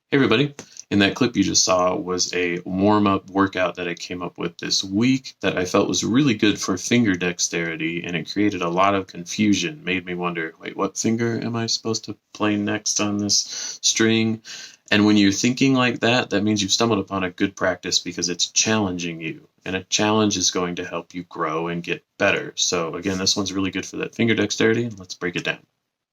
Hey everybody, in that clip you just saw was a warm-up workout that I came up with this week that I felt was really good for finger dexterity, and it created a lot of confusion, made me wonder, wait, what finger am I supposed to play next on this string? And when you're thinking like that, that means you've stumbled upon a good practice because it's challenging you, and a challenge is going to help you grow and get better. So again, this one's really good for that finger dexterity, and let's break it down.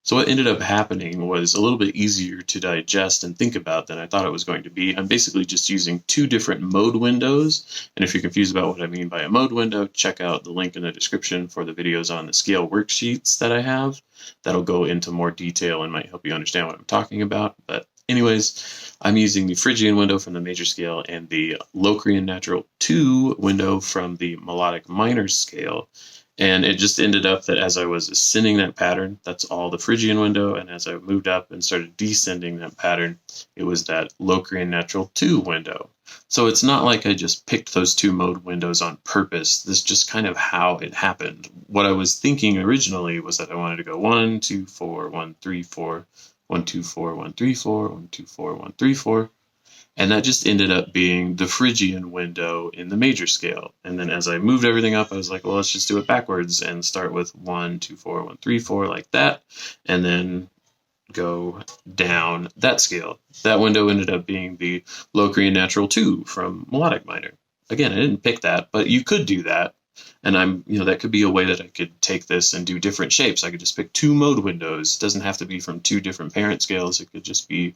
So what ended up happening was a little bit easier to digest and think about than I thought it was going to be. I'm basically just using two different mode windows. And if you're confused about what I mean by a mode window, check out the link in the description for the videos on the scale worksheets that I have. That'll go into more detail and might help you understand what I'm talking about. But anyways, I'm using the Phrygian window from the major scale and the Locrian Natural 2 window from the melodic minor scale. And it just ended up that as I was ascending that pattern, that's all the Phrygian window, and as I moved up and started descending that pattern, it was that Locrian Natural 2 window. So it's not like I just picked those two mode windows on purpose. This is just kind of how it happened. What I was thinking originally was that I wanted to go 1, 2, 4, 1, 3, 4, 1, 2, 4, 1, 3, 4, 1, 2, 4, 1, 3, 4. And that just ended up being the Phrygian window in the major scale. And then as I moved everything up, I was like, well, let's just do it backwards and start with 1, 2, 4, 1, 3, 4 like that, and then go down that scale. That window ended up being the Locrian Natural 2 from melodic minor. Again, I didn't pick that, but you could do that. And that could be a way that I could take this and do different shapes. I could just pick two mode windows. It doesn't have to be from two different parent scales. It could just be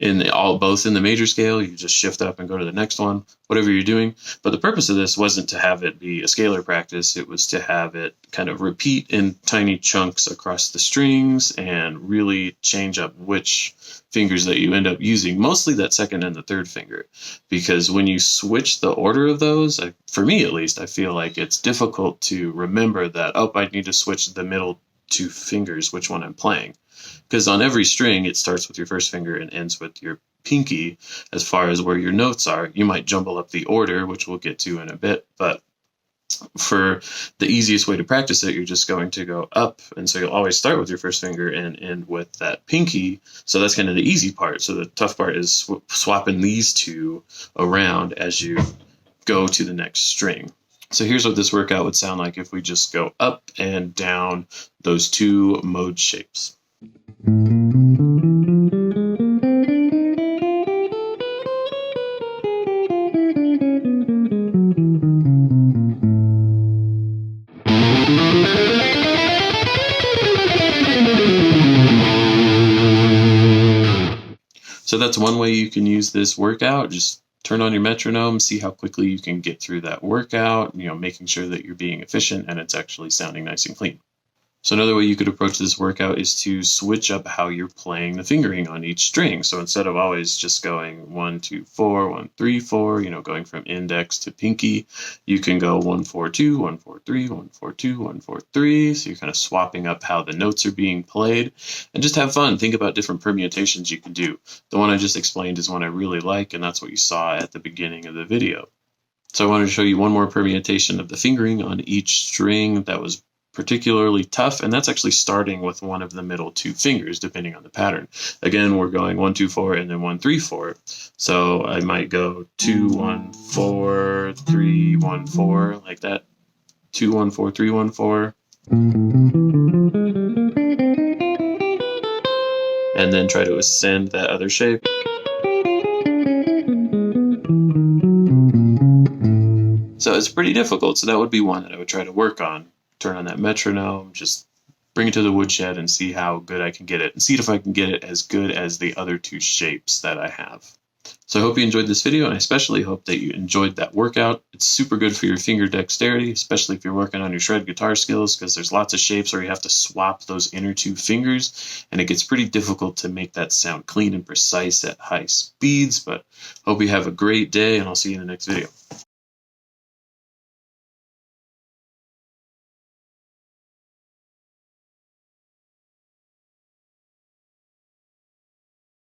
both in the major scale. You just shift up and go to the next one, whatever you're doing. But the purpose of this wasn't to have it be a scalar practice. It was to have it kind of repeat in tiny chunks across the strings and really change up which fingers that you end up using, mostly that second and the third finger. Because when you switch the order of those, for me at least, I feel like it's difficult to remember that, oh, I need to switch the middle two fingers, which one I'm playing. Because on every string, it starts with your first finger and ends with your pinky as far as where your notes are. You might jumble up the order, which we'll get to in a bit, but for the easiest way to practice it, you're just going to go up, and so you'll always start with your first finger and end with that pinky. So that's kind of the easy part. So the tough part is swapping these two around as you go to the next string. So here's what this workout would sound like if we just go up and down those two mode shapes. So that's one way you can use this workout. Just turn on your metronome, see how quickly you can get through that workout, making sure that you're being efficient and it's actually sounding nice and clean. So another way you could approach this workout is to switch up how you're playing the fingering on each string. So instead of always just going 1, 2, 4, 1, 3, 4, going from index to pinky, you can go 1, 4, 2, 1, 4, 3, 1, 4, 2, 1, 4, 3. So you're kind of swapping up how the notes are being played and just have fun. Think about different permutations you can do. The one I just explained is one I really like, and that's what you saw at the beginning of the video. So I wanted to show you one more permutation of the fingering on each string that was particularly tough, and that's actually starting with one of the middle two fingers depending on the pattern. Again, we're going 1, 2, 4 and then 1, 3, 4. So I might go 2, 1, 4, 3, 1, 4 like that. 2, 1, 4, 3, 1, 4. And then try to ascend that other shape. So it's pretty difficult, so that would be one that I would try to work on. Turn on that metronome, just bring it to the woodshed and see how good I can get it, and see if I can get it as good as the other two shapes that I have. So I hope you enjoyed this video, and I especially hope that you enjoyed that workout. It's super good for your finger dexterity, especially if you're working on your shred guitar skills, because there's lots of shapes where you have to swap those inner two fingers, and it gets pretty difficult to make that sound clean and precise at high speeds. But hope you have a great day, and I'll see you in the next video.